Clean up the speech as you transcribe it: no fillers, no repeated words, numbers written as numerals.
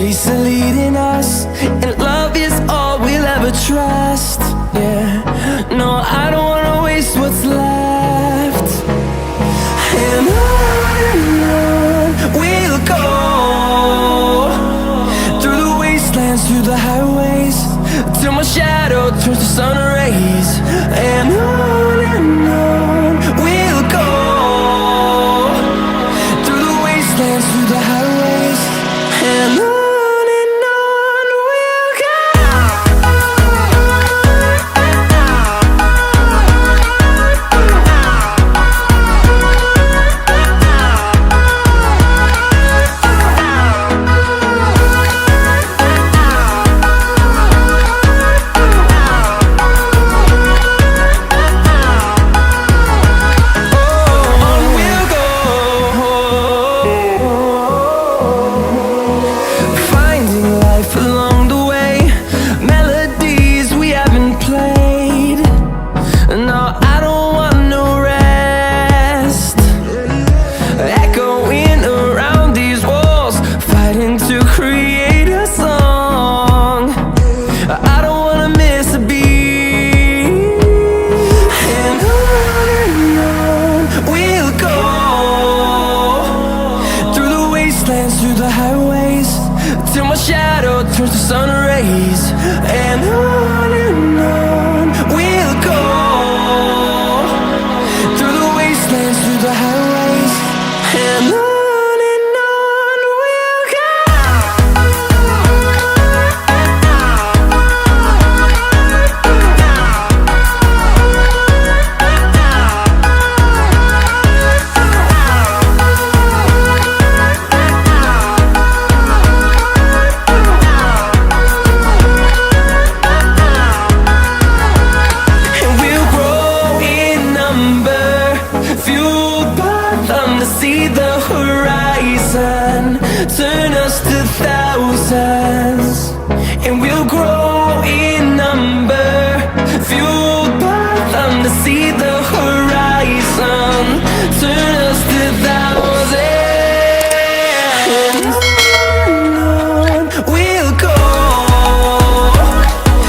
chase are leading us, and love is all we'll ever trust. Yeah, no, I don't wanna waste what's left. And on we'll go, through the wastelands, through the highways, till my shadow turns to sun rays. And on we'll go, through the wastelands, through the highways, and on we'll go. Through the highways, till my shadow turns to sun rays. And on we'll go, through the wastelands, through the highways, and on. See the horizon turn us to thousands, and we'll grow